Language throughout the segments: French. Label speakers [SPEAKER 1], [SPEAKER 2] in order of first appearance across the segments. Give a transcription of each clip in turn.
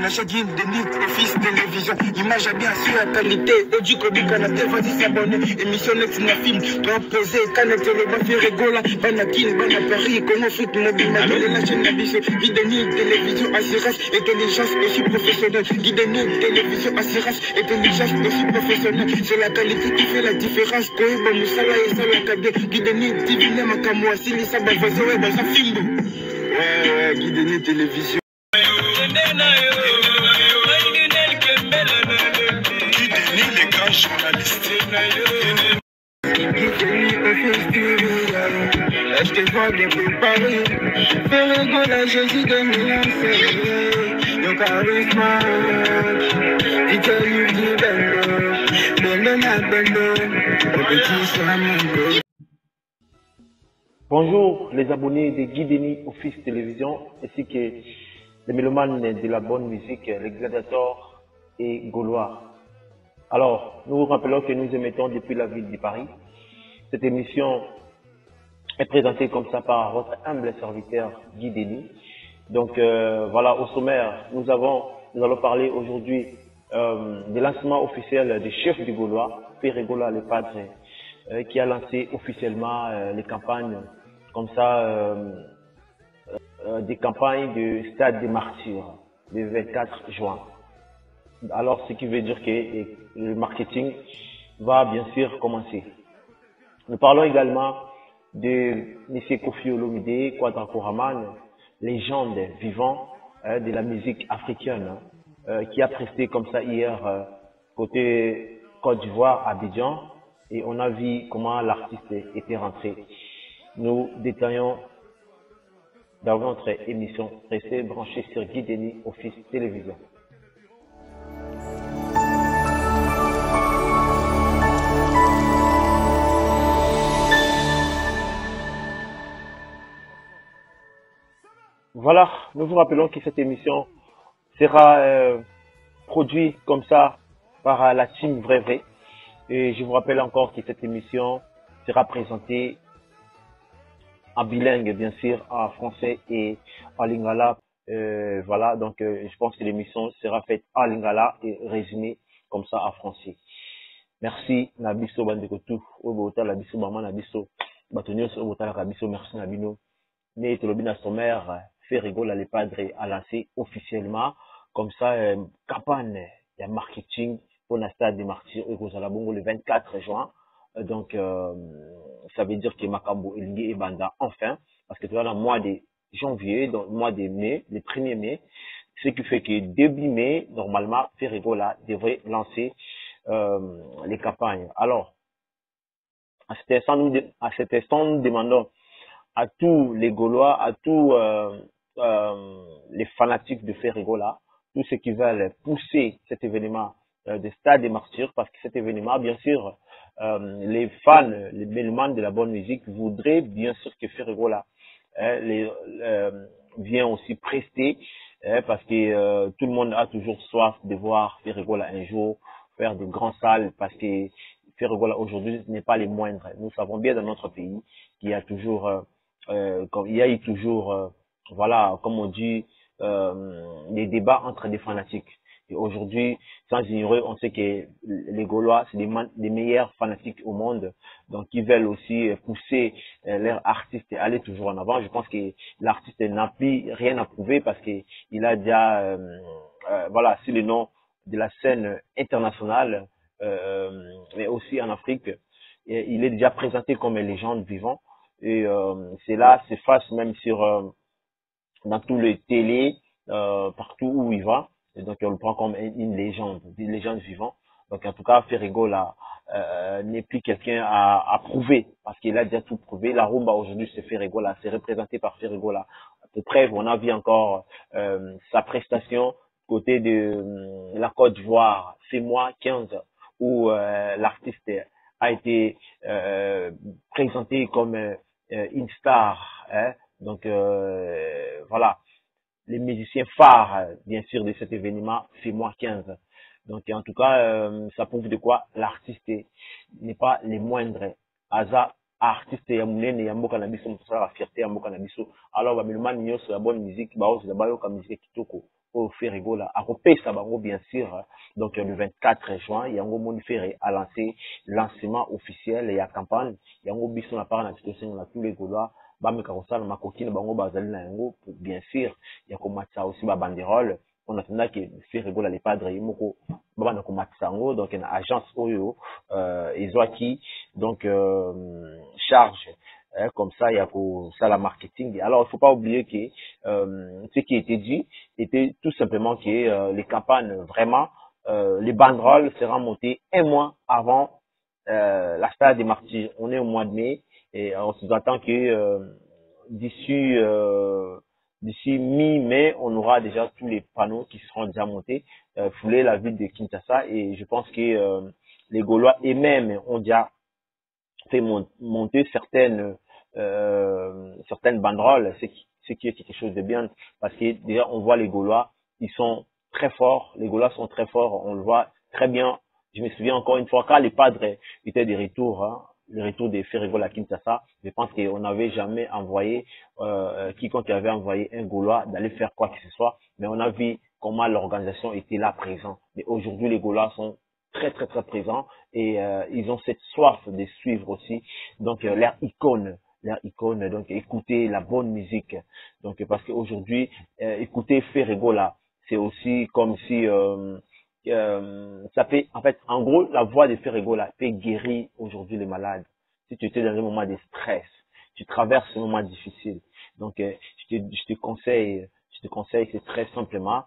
[SPEAKER 1] l'achat d'une office télévision. Image à bien sûr la qualité. Audio Kobi Kanate, vas-y s'abonner. Émission Next na film. Toi posé, Kanate, le bafé rigola. Banakin, Bana Paris, comment foot mobile. Madeleine, la chaîne Nabiso. Guide-nous, télévision, assurance, intelligence aussi professionnelle. Guide-nous, télévision, assurance, intelligence aussi professionnelle. C'est la qualité qui fait la différence. Koeba, Moussala et Sala Kabé. Guide-nous, divine, Makamwa, Sili Saba, Vazoé, Baza Fimbo. Ouais, Guide-nous, télévision. Les grands journalistes. Je te vois depuis Paris. Fais rigoler, Jésus de Milan, le charisme. Dis-tu, dis Bendo na Bendo, le petit Samuel.
[SPEAKER 2] Bonjour les abonnés de Guideni Office Télévision ainsi que les mélomanes de la bonne musique, les gladiateurs et gaulois. Alors, nous vous rappelons que nous émettons depuis la ville de Paris. Cette émission est présentée comme ça par votre humble serviteur Guideni. Donc voilà, au sommaire, nous allons parler aujourd'hui du lancement officiel du chef du Gaulois, Ferregola le Padre, qui a lancé officiellement les campagnes comme ça, des campagnes de Stade des Martyrs le 24 juin. Alors, ce qui veut dire que le marketing va bien sûr commencer. Nous parlons également de M. Kofi Olomide Kwadrakoraman, légende vivant de la musique africaine, qui a presté comme ça hier côté Côte d'Ivoire, Abidjan, et on a vu comment l'artiste était rentré. Nous détaillons dans notre émission. Restez branchés sur Guideni Office Télévision. Voilà, nous vous rappelons que cette émission sera produite comme ça par la team Vrai Vrai. Et je vous rappelle encore que cette émission sera présentée en bilingue, bien sûr, en français et en lingala. Voilà, donc je pense que l'émission sera faite en lingala et résumée comme ça en français. Merci, Nabiso Bandekotu, Obota, Nabiso Maman, Nabiso, Batonios, Obota, Nabiso, merci Nabino. Mais Tolobina Sommer, Ferregola le Padre a lancé officiellement, comme ça, campagne de marketing pour la Stade des Martyrs au Gozalabongo le 24 juin. Donc, ça veut dire que Makambo est lié et Banda enfin, parce que tu vois, dans le mois de janvier, dans le mois de mai, le 1er mai, ce qui fait que début mai, normalement, Ferregola devrait lancer les campagnes. Alors, à cet instant, nous demandons à tous les Gaulois, à tous les fanatiques de Ferregola, tous ceux qui veulent pousser cet événement de Stade des Martyrs, parce que cet événement, bien sûr, les fans, les mélomanes de la bonne musique voudraient bien sûr que Ferregola vienne aussi prester, parce que tout le monde a toujours soif de voir Ferregola un jour faire de grandes salles, parce que Ferregola aujourd'hui n'est pas les moindres. Nous savons bien dans notre pays qu'il y a toujours il y a eu toujours, voilà, comme on dit, des débats entre des fanatiques. Et aujourd'hui, sans ignorer, on sait que les Gaulois, c'est les meilleurs fanatiques au monde. Donc, ils veulent aussi pousser leurs artistes et aller toujours en avant. Je pense que l'artiste n'a plus rien à prouver parce qu'il a déjà, voilà, sur le nom de la scène internationale, mais aussi en Afrique, et il est déjà présenté comme une légende vivante. Et c'est là, c'est face même sur dans tous les télés, partout où il va. Et donc on le prend comme une légende vivante. Donc en tout cas, Ferregola n'est plus quelqu'un à prouver parce qu'il a déjà tout prouvé. La rumba aujourd'hui c'est Ferregola, c'est représenté par Ferregola. À peu près, on a vu encore sa prestation côté de la Côte d'Ivoire, c'est moi 15, où l'artiste a été présenté comme une star, hein. Donc voilà, les musiciens phares, bien sûr, de cet événement, c'est moi 15. Donc en tout cas, ça prouve de quoi l'artiste n'est pas les moindres. Aza artiste ya munene ya mboka na biso, mosala la fierté ya mboka na biso. Alors ba milman nyonso la bonne musique, ba ozo ba yo ka musique kitoko. au Ferrigola à Kopesa bango bien sûr. Donc le 24 juin yango Monde Ferré a lancé lancement officiel et la campagne yango biso na part na situation na tous les Gaulois ba meka kosala makokine bango bazali na yango pour bien sûr ya komatisa aussi ba banderole on attendait que Ferrigola les padres yimoko ba na komatisa yango donc na agence oyo ils ont qui donc charge comme ça il y a pour ça la marketing. Alors il faut pas oublier que ce qui était dit était tout simplement que les campagnes vraiment les banderoles seront montées un mois avant la stade des martyrs. On est au mois de mai et on se attend que d'ici d'ici mi-mai on aura déjà tous les panneaux qui seront déjà montés fouler la ville de Kinshasa et je pense que les Gaulois et même ont déjà fait monter certaines banderoles, ce qui est quelque chose de bien, parce que déjà on voit les Gaulois, ils sont très forts, les Gaulois sont très forts, on le voit très bien. Je me souviens encore une fois quand les padres étaient de retour, hein, le retour des Ferrigola à Kinshasa, je pense qu'on n'avait jamais envoyé quiconque avait envoyé un Gaulois d'aller faire quoi que ce soit, mais on a vu comment l'organisation était là présent. Mais aujourd'hui les Gaulois sont très présents et ils ont cette soif de suivre aussi donc leur icône, donc écouter la bonne musique, donc parce qu'aujourd'hui écouter Ferrigola c'est aussi comme si ça peut en fait en gros la voix de Ferrigola peut guérir aujourd'hui les malades. Si tu étais dans un moment de stress, tu traverses un moment difficile, donc je te conseille c'est très simplement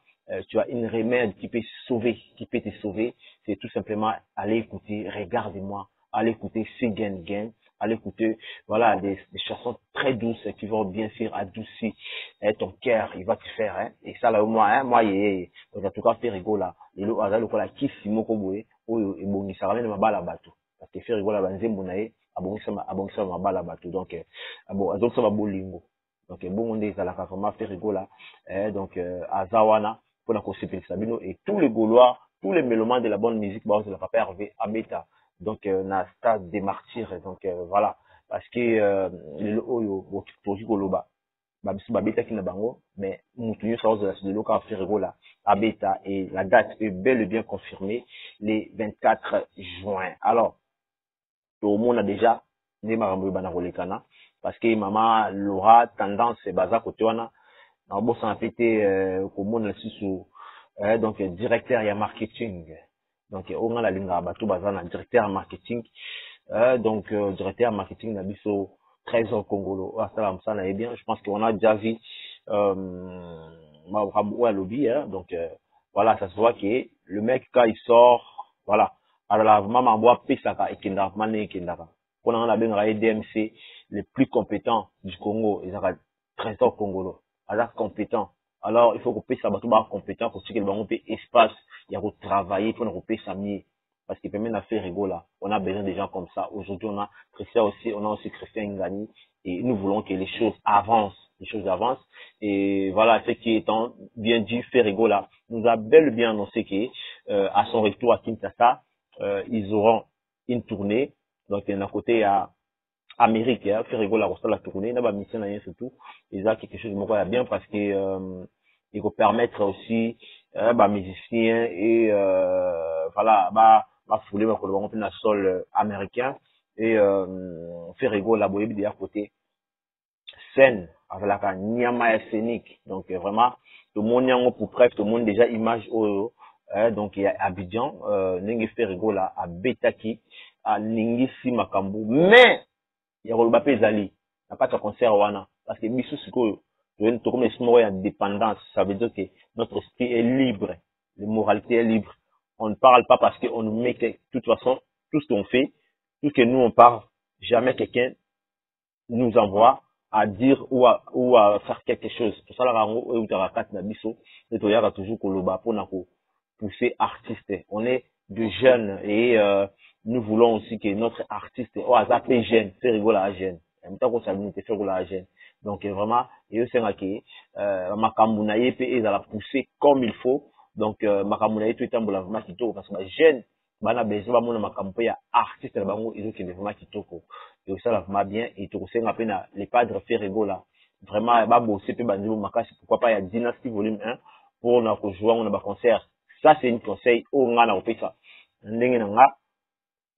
[SPEAKER 2] tu as une remède qui peut te sauver, c'est tout simplement aller écouter, regarde-moi, aller écouter Singen Gang, aller écouter, voilà, des chansons très douces qui vont bien sûr adoucir ton cœur, il va te faire, hein, et ça là, moi, donc en tout cas, Ferrigola, et le hasard, le kola, qui si moko boé, ou, et bon, il s'arrête de ma balle à bateau, parce que Ferrigola, banzé, monae, abongisa ma balle à bateau, donc, donc ça va bolingo. Donc, bon, on est à la vraiment Ferrigola, donc, à Zawana, pour la conséquence Sabino et tous les Gaulois, tous les mélomanes de la bonne musique, de la papa Hervé Abeta, donc na stade des martyrs, donc voilà, parce que le oyo toji Goloba, babisu babeta qui na bango, mais mutunyo sa de la de loka Ferrigola Abeta et la date est bel et bien confirmée les 24 juin. Alors, tout le monde a déjà né marambo bana rolekana parce que maman l'aura tendance baza côté wana na bossa na pété komona susu donc directeur ya marketing donc on a la linga bato bazana directeur marketing donc directeur marketing na biso trésor congolo salam ça na bien je pense qu'on a déjà vu ma lobby donc voilà ça se voit que le mec quand il sort voilà alors maman boit pesaka ekenda mané ekenda on a la benga DMC les plus compétents du Congo ils ont trésor congolo alors compétent. Alors, il faut qu'on puisse savoir compétent pour que le banc ait espace, il y a travailler, il faut qu'on puisse s'amener. Parce qu'il permet de faire rigoler. On a besoin de gens comme ça. Aujourd'hui, on a aussi Christian Ngani. Et nous voulons que les choses avancent. Et voilà, ce qui étant bien dit, faire rigoler. Nous a bel et bien annoncé que, à son retour à Kinshasa, ils auront une tournée. Donc, d'un côté, il y a Amérique, faire rigoler la tournée, n'a pas mission rien surtout. Ils ont quelque chose de bien parce que il faut permettre aussi musiciens et voilà fouler ma collaboration dans le sol américain et faire rigoler la boîte de à côté scène avec la nyama scénique. Donc vraiment tout le monde est pour près, tout le monde déjà image donc il y a Abidjan n'engue faire rigoler à Betaki à Ningisi Makambu mais il y a Rolba Pezali, n'a pas de concert wana parce que bisu siko to comme esprit indépendance, ça veut dire que notre esprit est libre, la moralité est libre. On ne parle pas parce qu'on nous met que de toute façon tout ce qu'on fait, tout ce que nous on parle, jamais quelqu'un nous envoie à dire ou à faire quelque chose. Pour ça la rango ou tarakat na biso, et to yaka toujours koloba pour na pousser artiste. On est de jeunes et nous voulons aussi que notre artiste azapé jeune, fait rigoler à jeune. En même temps qu'on s'amuse, fait rigoler à jeune. Donc vraiment, et eux c'est que makambu na yepe et la pousser comme il faut. Donc makambu na yepe tambola vraiment kitoko parce que jeune bana besoin ba mona makambu ya artiste na bango ils ont que vraiment kitoko. Et ça là vraiment bien et to senga pe na les padres fait rigoler. Vraiment ba bosser pe bandibo makasi pourquoi pas il y a Dynasty volume 1 pour na ko jouer on a concert. Ça c'est une conseil au nga na opesa. Ndenge na nga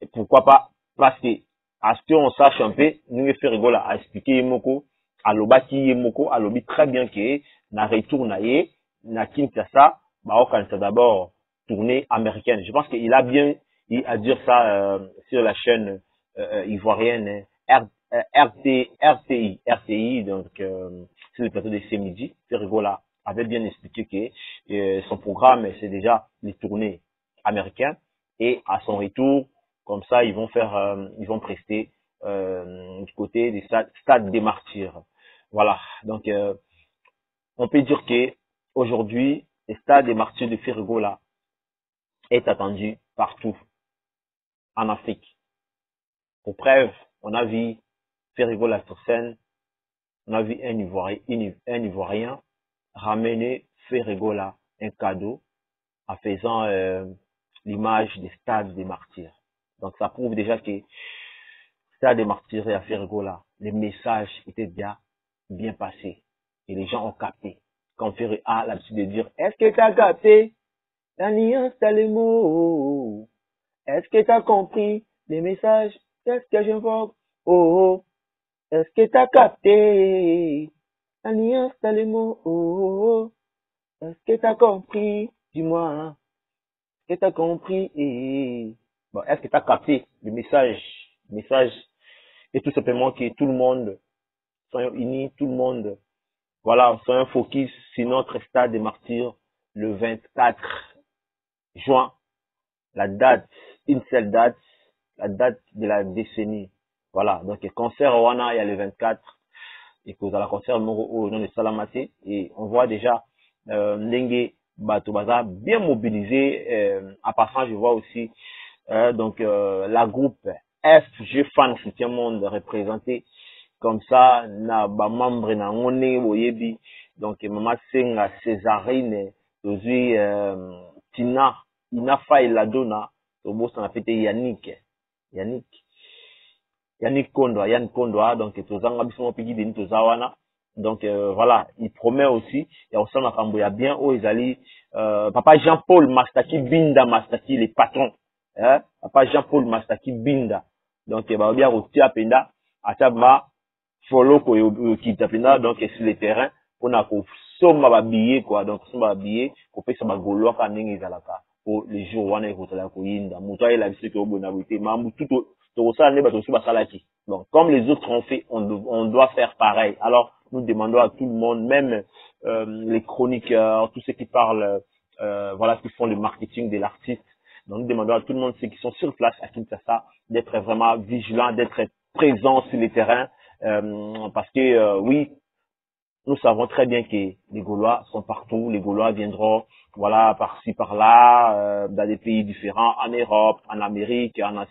[SPEAKER 2] et pourquoi pas parce que à ce qu'on sache un peu nous fait rigoler à expliquer moko à lobaki moko à lobi très bien que na retour na ye na Kinshasa ba o kanisa d'abord tournée américaine. Je pense qu'il a bien à dire ça sur la chaîne ivoirienne RTI, donc sur le plateau de ce midi. Ferrigola avait bien expliqué que son programme c'est déjà les tournées américaines et à son retour, comme ça ils vont prester du côté des stades des martyrs. Voilà, donc on peut dire que aujourd'hui le stade des martyrs de Ferrigola est attendu partout en Afrique. Pour preuve, on a vu Ferrigola sur scène, on a vu un Ivoirien ramener Ferrigola un cadeau en faisant l'image des stades des martyrs. Donc ça prouve déjà que stade des martyrs et à Ferrigola, les messages étaient bien passés et les gens ont capté. Quand Ferrigola a l'habitude de dire, est-ce que tu as capté la nuance dans les mots? Est-ce que tu as compris les messages? Qu'est-ce que j'invoque? Oh, est-ce que tu as capté la nuance dans les mots? Oh, est-ce que tu as compris? Dis-moi, est-ce que tu as compris? Bon, est-ce que tu as capté le message? Le message est tout simplement que tout le monde soit uni, tout le monde, voilà, soit un focus sur notre stade des martyrs le 24 juin. La date, une seule date, la date de la décennie. Voilà, donc le concert au Wana, il y a le 24, et que vous avez le concert au nom de Salamate, et on voit déjà Ndengue Batobaza bien mobilisé. À passant, je vois aussi donc la groupe FG Fan Soutien Monde représenté comme ça, na ba membre na ngone boyebi, donc Mama Senga, Césarine, Tozui Tina, Inafa et Ladona, Tobo s'en a fait Yannick Kondwa, donc Tozanga Bisson Pigi de Tozawana. Donc voilà, il promet aussi, il y a aussi un bien haut, ils allaient Papa Jean-Paul Mastaki Binda Mastaki, les patrons, hein? Papa Jean-Paul Mastaki Binda. Donc il va bien au Tiapenda, à Tabma, follow qui Tiapenda, donc sur le terrain, on a qu'on somme à billet quoi, donc somme à billet, qu'on fait ça ma gaulois quand ils alaka. Pour les jours où on est côté la coïnda, moutoua et la visite au bonabité, mamou tout ça n'est pas aussi basalaki. Donc comme les autres ont fait, on doit faire pareil. Alors nous demandons à tout le monde, même les chroniqueurs, tous ceux qui parlent, voilà, qui font le marketing de l'artiste. Donc nous demandons à tout le monde, ceux qui sont sur place à Kinshasa, d'être vraiment vigilants, d'être présents sur les terrains, parce que oui, nous savons très bien que les Gaulois sont partout, les Gaulois viendront, voilà, par-ci, par-là, dans des pays différents, en Europe, en Amérique, en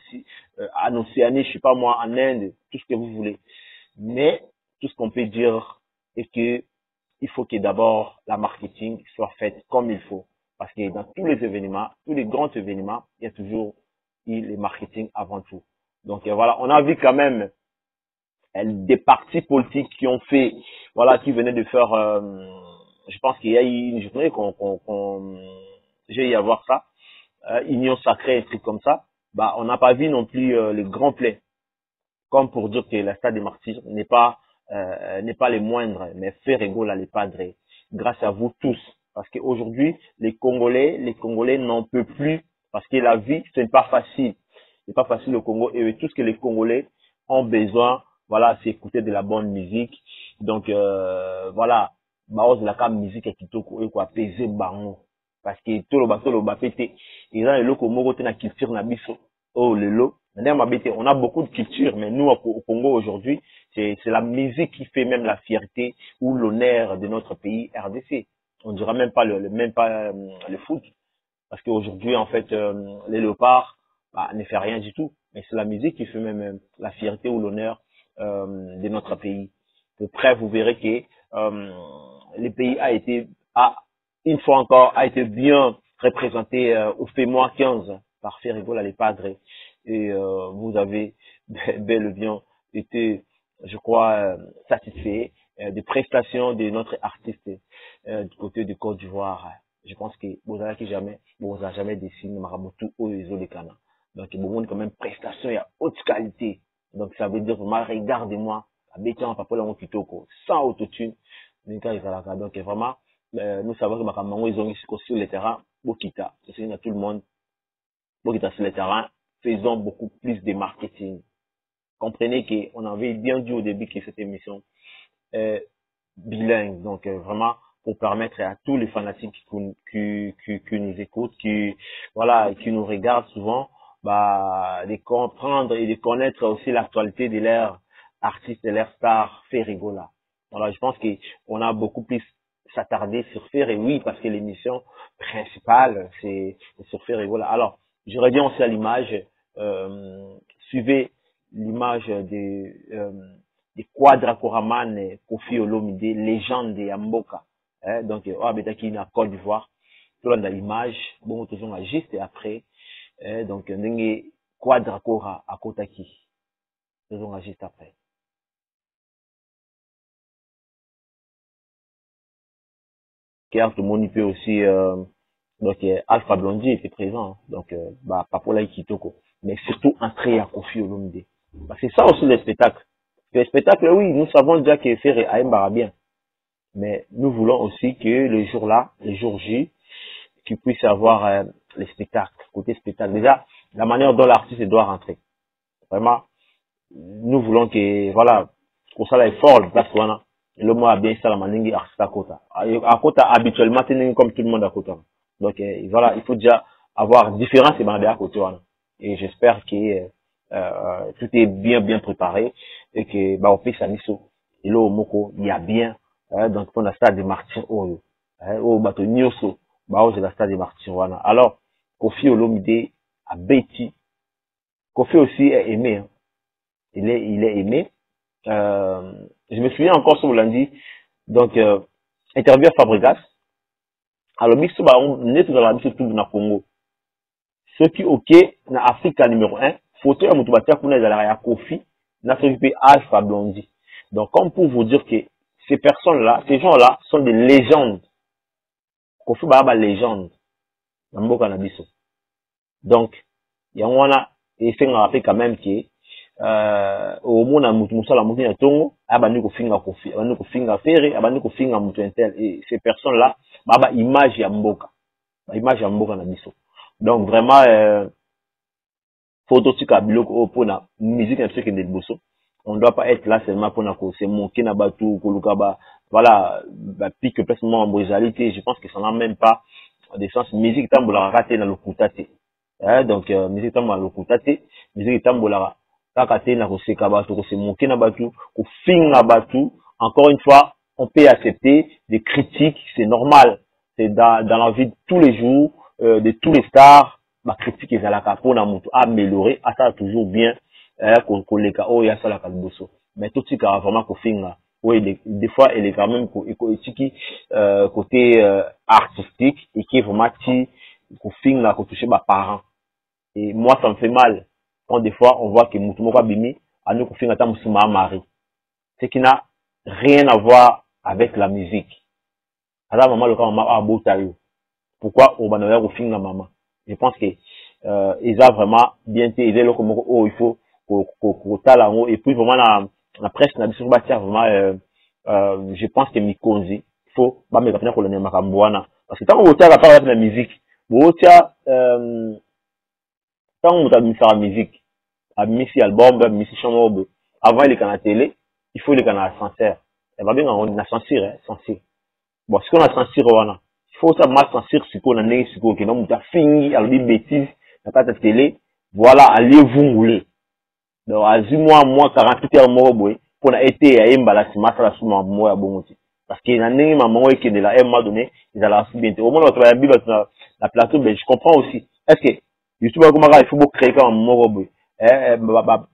[SPEAKER 2] Océanie, je sais pas moi, en Inde, tout ce que vous voulez. Mais tout ce qu'on peut dire est que il faut que d'abord la marketing soit faite comme il faut. Parce que dans tous les événements, tous les grands événements, il y a toujours le marketing avant tout. Donc voilà, on a vu quand même des partis politiques qui ont fait, voilà, qui venaient de faire, je pense qu'il y a eu une journée j'ai eu à voir ça, Union Sacrée, un truc comme ça. Bah, on n'a pas vu non plus le grand play, comme pour dire que la stade des martyrs n'est pas les moindres, mais Ferrigola les padres, grâce à vous tous. Parce qu'aujourd'hui, les Congolais n'en peuvent plus, parce que la vie, c'est pas facile. C'est pas facile au Congo, et tout ce que les Congolais ont besoin, voilà, c'est écouter de la bonne musique. Donc, voilà, baose la cam musique et kitoko, et quoi, peser bango. Parce que tout le bas pété, ils ont le loco moko te na culture na biso, oh, le lot. On a beaucoup de culture, mais nous, au Congo aujourd'hui, c'est la musique qui fait même la fierté ou l'honneur de notre pays, RDC. On dira même pas le foot. Parce qu'aujourd'hui, en fait, les léopards, bah, ne fait rien du tout. Mais c'est la musique qui fait même la fierté ou l'honneur de notre pays. De près, vous verrez que le pays une fois encore, a été bien représenté au FEMOA 15 par Ferrigola les Padres. Et vous avez bel et bien été, je crois, satisfait des prestations de notre artiste du côté du Côte d'Ivoire. je pense que Bozala qui jamais, Bozala jamais dessiné Marabotu au Ezolekana. Donc, il y a quand même prestation et haute qualité. Donc, ça veut dire vraiment, regardez-moi, Abétian, Papa, Lango Kitoko, sans autotune. Donc, vraiment, nous savons que Makamango, ils ont eu sur le terrain, Bokita. C'est à tout le monde. Bokita sur le terrain, faisons beaucoup plus de marketing. Comprenez qu'on avait bien dit au début que cette émission est bilingue. Donc, vraiment, pour permettre à tous les fanatiques qui nous écoutent, voilà, qui nous regardent souvent, de comprendre et de connaître aussi l'actualité de leur artiste, de leur star, Ferregola. Voilà, je pense qu'on a beaucoup plus s'attarder sur Ferre, oui, parce que l'émission principale, c'est sur Ferregola. Alors, je reviens aussi à l'image, suivez l'image des Quadra Koraman, Kofi Olomide, légende de Yamboka. Donc, Abetaki na Côte d'Ivoire, tout le monde a l'image, bon, tout le monde a juste et après, donc, Nenge Quadra Kora à Kotaki, tout le monde a juste après. Car tout le monde peut aussi, donc, Alpha Blondie était présent, donc, Papola Ikitoko, mais surtout entrer à Kofi Olomide. C'est ça aussi le spectacle. Le spectacle, oui, nous savons déjà que Ferre Aïmbara bien. Mais nous voulons aussi que le jour-là, le jour J, qu'il puisse avoir les spectacles, côté spectacle. Déjà, la manière dont l'artiste doit rentrer. Vraiment, nous voulons que, voilà, pour ça, là, est fort, le place, voilà. Le mot a bien ça, la manière artiste à Kota. À Kota, habituellement, c'est comme tout le monde à Kota. Donc, voilà, il faut déjà avoir différence et à côté, voilà. Et j'espère que tout est bien préparé et que, on fait ça, et là, au Moko, il y a bien. Donc, on a stade de Martin Oyo. Au bateau Nyoso, c'est la stade de Martin Wana. Alors, Kofi Olomide a Betty. Kofi aussi est aimé. Hein. Il est aimé. Je me souviens encore sur le lundi. Donc, interview à Fabregas. Alors, mixo, on est dans la mission tout na Congo. Ceux qui, ok, na Afrique numéro 1, photo à Moutoubata, qu'on est dans la Kofi, n'a fait Alpha Blondie. Donc, comme pour vous dire que ces personnes-là, ces gens-là sont des légendes. Kofi Baba légende. Namboka Nabiso. Donc, il y a un et c'est un rappel quand même qui au monde à Moussa la Moussa Tongo, abani ko finga Kofi, abani ko finga Ferre, abani ko finga Moutou Intel. Et ces personnes-là, Baba image ya Mboka. Image ya Mboka Nabiso. Donc, vraiment, photo tika biloko pour la musique un truc de bosso. On ne doit pas être là seulement pour se moquer na batu kolukaba voilà pique prestement en brutalité. Je pense que ça n'a même pas de sens. Musique tambola raté na lokutate. Donc musique tambola lokutate, musique tambola rakate na koseka batu ko se moquer na batu ko finga batu. Encore une fois, on peut accepter des critiques, c'est normal. C'est dans la vie de tous les jours de tous les stars. Ma critique est à la capo na mutu améliorer à ça toujours bien koleka o ya sala kalboso mais tout ce qui a vraiment ko finga oui des fois elle est quand même éthique côté artistique et qui est vraiment ti ko finga ko toucher ba parents et moi ça me fait mal quand des fois on voit que mutu moko bimi anu ko finga ta musima mari ce qui n'a rien à voir avec la musique alors maman le quand maman a botayo pourquoi on va n'avoir ko finga maman. Je pense que ils ont vraiment bien été aidés comme il faut qu'au talent et puis vraiment la presse n'a pas vraiment je pense que Mikonzi il faut pas me rappeler colonel Makamboana parce que tant qu'on tient la parole de la musique on tient tant on t'a mis faire la musique a mis si album a mis si chanson avant il est à la télé il faut les canaux sincères et va bien on a censure censure bon ce qu'on a censure voilà il faut ça mal censure ce qu'on a né ce qu'on a non t'as fini alors des bêtises na pas de télé voilà allez vous rouler donc à 10 mois 48 heures moi boy pour na été à embala si masala suma moi ya bongoti parce que na ngi maman qui de la moment donné ils allaient bien au moins notre bible la plateau ben je comprends aussi est-ce que YouTube comment il faut créer comme moi boy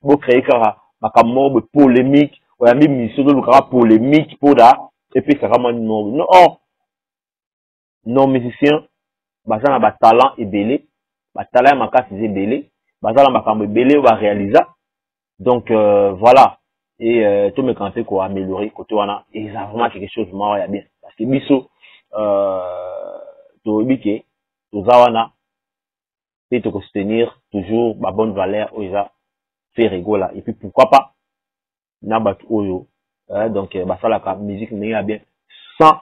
[SPEAKER 2] beau créer comme polémique ou la même mission de le polémique pour là et puis ça vraiment non non musicien bazana ba talent ebelé ba talent makasi ebelé bazala makambo ebelé va réaliser donc voilà et tout me canté quoi améliorer côté wana et ça vraiment quelque chose moi ya bien parce que biso Tobiké, Tozawana, et de soutenir toujours ma bonne valeur oza Ferregola. Et puis pourquoi pas Nabat Oyo. Donc ça la musique n'est bien sans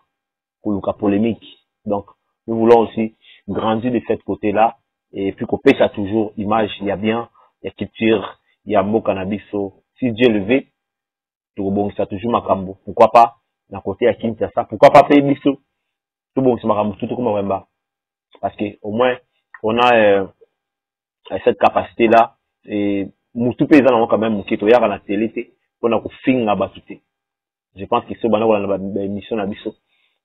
[SPEAKER 2] coloca polémique. Donc nous voulons aussi grandir de ce côté-là et puis qu'on ça toujours image, il y a bien, il y a culture, il y a mot cannabiso. Si Dieu le veut, tout bon ça toujours makambo. Pourquoi pas d'un côté à Kinshasa, pourquoi pas payer biso. Tout bon c'est makambo tout comme Wemba. Parce que au moins on a cette capacité là et tout paysan quand même qui toya la télé on a ko finga batute. Je pense que ce bana wala na émission na biso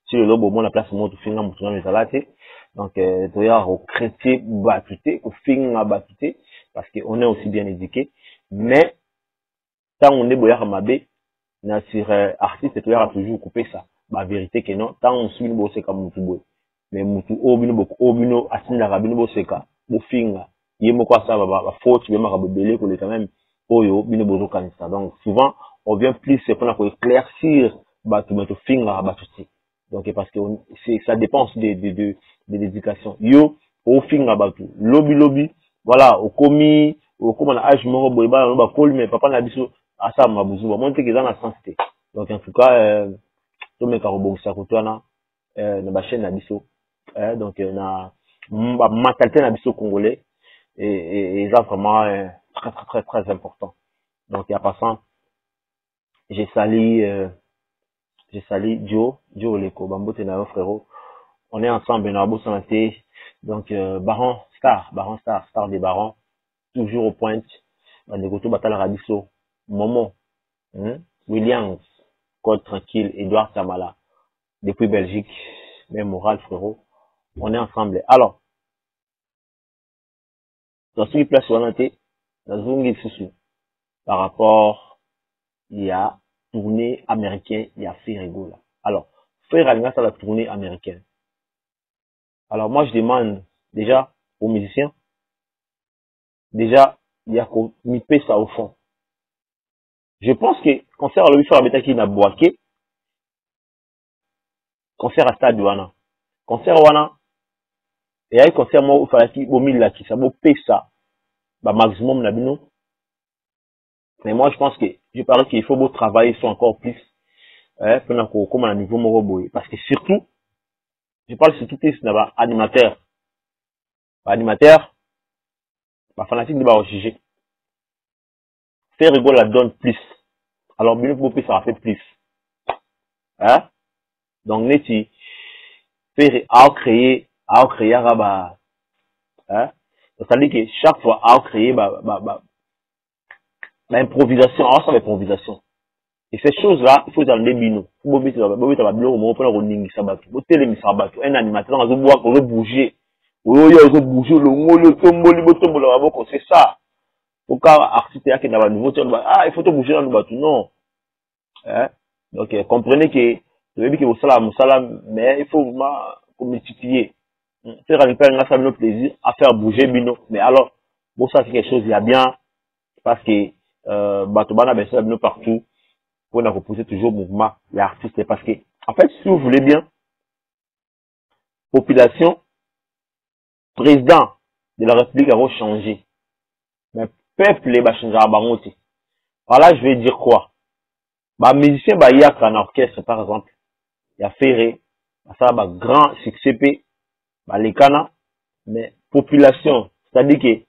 [SPEAKER 2] si le lobo mon la place mo to finga mutu na ezalate donc toya au chrétien batute ko finga batute parce que on est aussi bien éduqué mais tant on est boya mabe na sur artiste toya toujours couper ça la vérité que non tant on suit bo seka mutu boy mais mutu obino asinda rabino bo seka bo finga yemo quoi ça va faute bien maka bebele ko le quand même oyo bino bozo kanisa. Donc souvent on vient plus c'est pour éclaircir batu meto finga batuti. Donc parce que ça dépend de l'éducation. Yo au finga batu lobby voilà au commis au comment âge moko boy ba no ba call mais papa na biso asa mabuzu ba monte que dans la sensité. Donc en tout cas to meka robongisa kutwana na ba chaîne na biso donc na ba mentalité na biso congolais et ça vraiment très important. Donc il y a passant j'ai sali Joe Leko Bambote na frérot, on est ensemble dans la bourse santé. Donc Baron Star des Barons toujours au point Bandegoto Batala Rabiso Momo Williams Code Tranquille Edouard Samala depuis Belgique même moral frérot, on est ensemble. Alors dans ce qui place sur l'anté dans Zungi Susu par rapport il y a tournée américaine, il y a Ferregola. Alors, faire à la tournée américaine. Alors, moi, je demande déjà aux musiciens, déjà, il y a qu'on mipé ça au fond. Je pense que, concert à l'objet faire la qui n'a boaké, concert à Stade Wana. Concert Wana, et il y a un concert moi où il fallait qu'il y ait qui ça, ça, bah, maximum n'abino. Mais moi, je pense que, je parle qu'il faut travailler sur encore plus, comme un niveau moroboy. Parce que surtout, je parle surtout plus d'abord animateur. Animateur, fanatique de juger. Faire rigolo la donne plus. Alors, bien pour ça fait plus. Donc, neti, faire créer, rabat. C'est-à-dire que chaque fois, créer, improvisation, ça va improvisation. Et ces choses-là, il faut dans les binos. Un animateur, on va bouger. C'est ça. Au cas artiste qui n'a pas nouveau, il faut te bouger dans le bateau. Non. Donc, comprenez que vous salam, mais il faut multiplier. Faire un plaisir à faire bouger bino. Mais alors, bon, ça c'est quelque chose, il y a bien, parce que, bateau bana ben ça bino partout. On a reposé toujours mouvement, les artistes, parce que, en fait, si vous voulez bien, population, président de la République a changé. Mais peuple, les changera à Bangote. Voilà, je vais dire quoi? Musicien, il y a un orchestre, par exemple. Il y a Ferré, ça va grand succès, les Cana, mais population, c'est-à-dire que,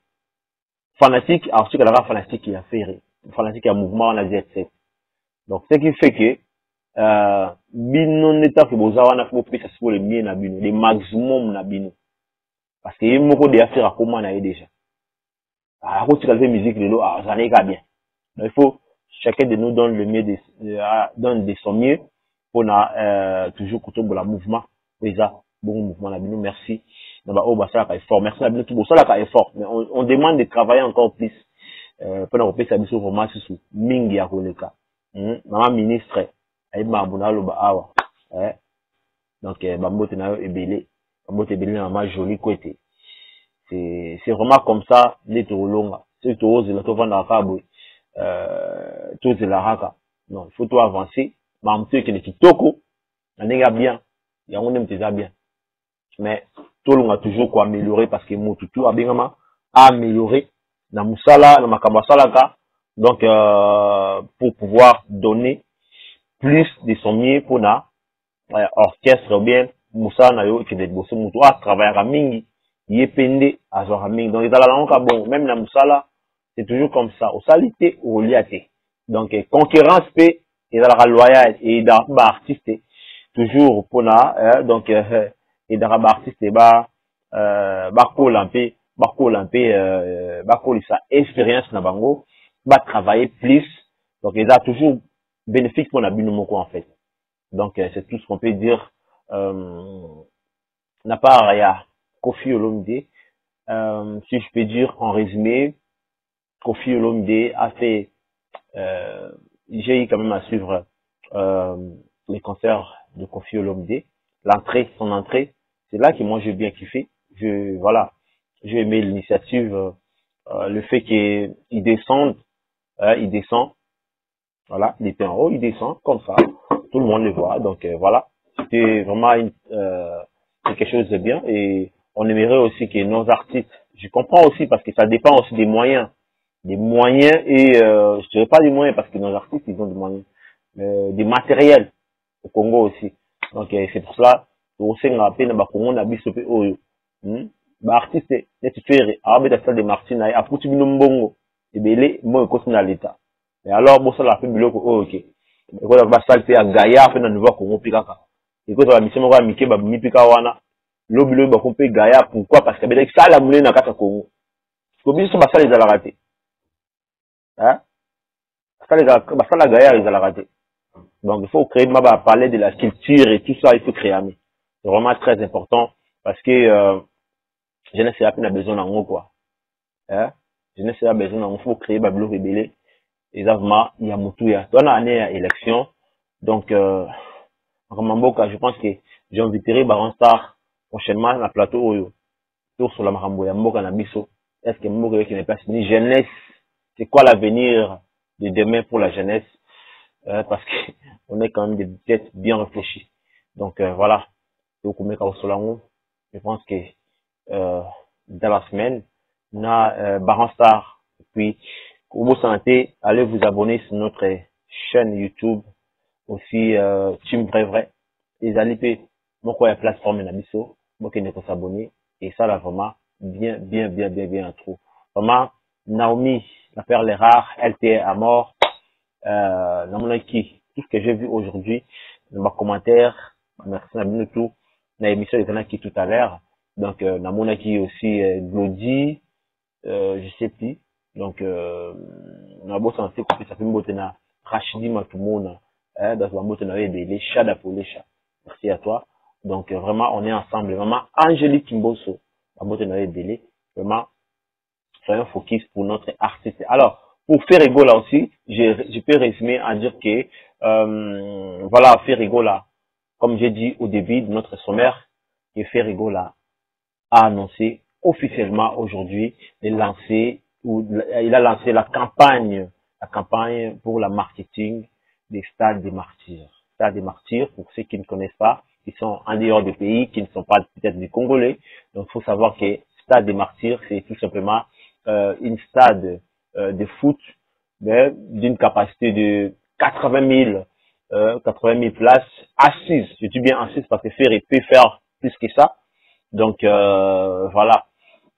[SPEAKER 2] fanatique, alors ce qu'il y a fanatique, il y a Ferré. Fanatique, il y a mouvement, on a dit, etc. Donc, ce qui fait que, bino neta que boza wana faut pesa sur le mien na bino, le maximum na bino. Parce que moko de affaire à comment na déjà. Ah, quand tu fais musique le ça n'est pas bien. Donc, il faut chacun de nous donne le mieux donne de son mieux pour toujours côté de la mouvement. Déjà, bon mouvement na bino, merci. Ça est fort. Merci na bino tout ça là est fort. Mais on demande de travailler encore plus pour nous pesa biso vraiment sous mingi ya koleka. Maman ministre Mabuna Loba Awa. Donc, Bambote na ebele. Bambote ebele na ma jolie côté. C'est vraiment comme ça, les tourlonga. C'est tout ose la tovanda kabo. Tout la raka. Non, il faut tout avancer. Mamte que les kitoko. Nanega bien. Yango nem teza bien. mais tout le monde a toujours quoi améliorer parce que Motutu a bien amélioré na musala na makambo salaka, donc pour pouvoir donner plus de sommiers pour na orchestre ou bien musala na yo qui de bosso mutu a travailler mingi yepende azora mingi, donc ils allaient là bon même na musala c'est toujours comme ça au salité au liate, donc concurrence p ils allaient loyal et dans artiste toujours pour na donc et dans artiste ba bakolampe bakolisa expérience na bango ba travailler plus, donc ils a toujours bénéfique pour la binomoko en fait, donc c'est tout ce qu'on peut dire n'a pas rien Koffi Olomide, si je peux dire en résumé, Koffi Olomide a fait j'ai eu quand même à suivre les concerts de Koffi Olomide, son entrée, c'est là que moi j'ai bien kiffé. Voilà, j'ai aimé l'initiative, le fait qu'il descende, il descend, voilà, il était en haut, il descend comme ça, tout le monde le voit, donc voilà, c'était vraiment quelque chose de bien, et on aimerait aussi que nos artistes, je comprends aussi parce que ça dépend aussi des moyens et je dirais pas des moyens parce que nos artistes ils ont des moyens, des matériels au Congo aussi, donc c'est pour cela tosenga pe na bakongo na biso pe oyo ba artiste neti fere abeta salle de Martin na aputi bino mbongo ebele mo ekosi na leta, et alors bosala pe biloko oyo ok ekola ba salle pe ya Gaïa pe na nouveau Congo pe kaka ekola ba mission moko ya mike ba mipika wana lobilo ba kompe Gaïa, pourquoi parce que beta sala mule na kata Congo ko biso ba salle ezala raté ba salle Gaïa ezala raté, donc il faut créer parler de la culture et tout ça, il faut créer. C'est vraiment très important parce que jeunesse a besoin d'un mot quoi. Jeunesse a besoin d'un mot, il faut créer Babylon Rebelle. Exactement, il y a Moutouya. Dans l'année élection, donc je pense que j'inviterai Baron Star prochainement à la plateau Oyo. Tour sur la Marambo, Mboka Nabiso. Est-ce que Mboka qui n'est pas fini? Jeunesse, c'est quoi l'avenir de demain pour la jeunesse? Parce que on est quand même des têtes bien réfléchies. Donc voilà. Donc je pense que dans la semaine, on a Baron Star. Puis, pour vous santé, allez vous abonner sur notre chaîne YouTube. Aussi, Team Vrai Vrai. Les alipés, mon quoi la plateforme Nabiso, moi qui ne peux s'abonner. Et ça là vraiment bien trop. Vraiment, Naomi, la perle rare, elle était à mort. Dans mon qui tout ce que j'ai vu aujourd'hui dans ma commentaire, merci à tout dans l'émission des qui tout à l'heure, donc dans mon qui aussi Glody, je sais plus, donc on a beau sensé que ça fait me na Rachidi Matumona dans la moto na les chats pour les chats, merci à toi, donc vraiment on est ensemble, vraiment Angélique Kimboso la moto na délai, vraiment soyons focus pour notre artiste. Alors pour Ferregola aussi, je peux résumer en dire que, voilà, Ferregola, comme j'ai dit au début de notre sommaire, que Ferregola a annoncé officiellement aujourd'hui il a lancé la campagne pour la marketing des Stades des Martyrs. Stades des Martyrs, pour ceux qui ne connaissent pas, qui sont en dehors du pays, qui ne sont pas peut-être des Congolais. Donc, il faut savoir que Stade des Martyrs, c'est tout simplement une stade de foot d'une capacité de 80 000 places assises. Je dis bien assises parce que Ferre peut faire plus que ça. Donc voilà.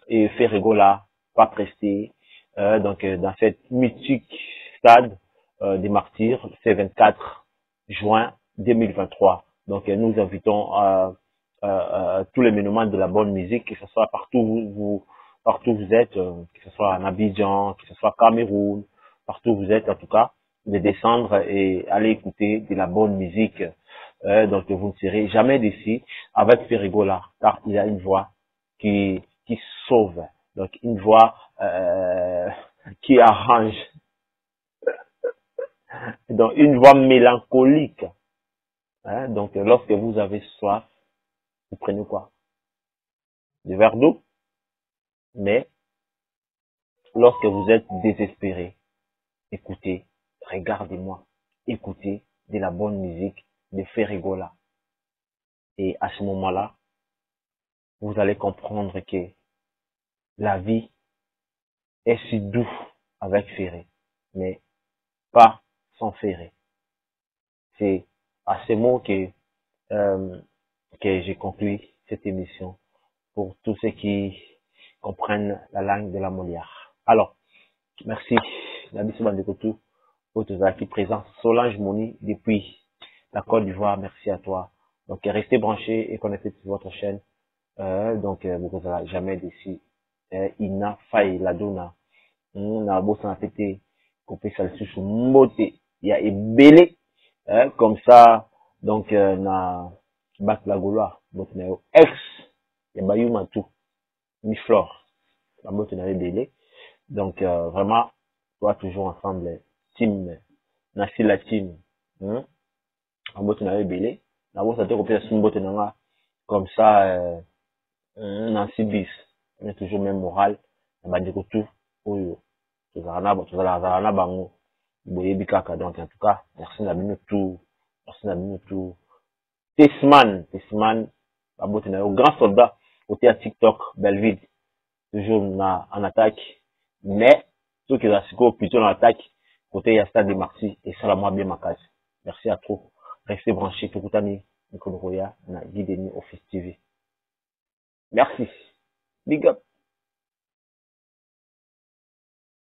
[SPEAKER 2] Et Ferregola va prester donc dans cette mythique stade des Martyrs, c'est 24 juin 2023. Donc nous invitons tous les monuments de la bonne musique, que ce soit partout où vous êtes, que ce soit en Abidjan, que ce soit Cameroun, partout où vous êtes en tout cas, de descendre et aller écouter de la bonne musique. Donc vous ne serez jamais déçus avec Ferregola, car il a une voix qui sauve, donc une voix qui arrange, donc une voix mélancolique. Donc lorsque vous avez soif, vous prenez quoi? Du verre d'eau. Mais lorsque vous êtes désespéré, écoutez, regardez-moi, écoutez de la bonne musique de Ferregola. Et à ce moment-là, vous allez comprendre que la vie est si douce avec Ferré, mais pas sans Ferré. C'est à ces mots que j'ai conclu cette émission pour tous ceux qui comprennent la langue de la Molière. Alors, merci, Nabiso Bandekotou, pour tous qui présents. Solange Moni, depuis la Côte d'Ivoire, merci à toi. Donc, restez branchés et connectés sur votre chaîne. Donc, vous n'allez jamais déçu. Ina Faye Ladona. On a beau s'en péter, couper ça dessus sur moté. Il y a ébélé, comme ça. Donc, na bat la gaulois, botneo ex, il y a bayou matou, mi flore, la botneo ébélé. Donc, vraiment, toi toujours ensemble, team, nasi la team, la botneo ébélé. La bosse a été coupé sur botneo comme ça, Nancy bis, on est toujours même moral, on va dire que tout, oyo, tout ça, bango, boye bikaka, donc en tout cas, merci d'avoir tout, Tesman, au grand soldat, côté à TikTok, Belvide, toujours en attaque, mais, ceux qui ont plutôt en attaque, côté il y a Stade de Marcy, et ça la moi bien ma case. Merci à tous, restez branchés, tout le temps, Nicolas Roya, na Guideni Office TV. Merci. Big up.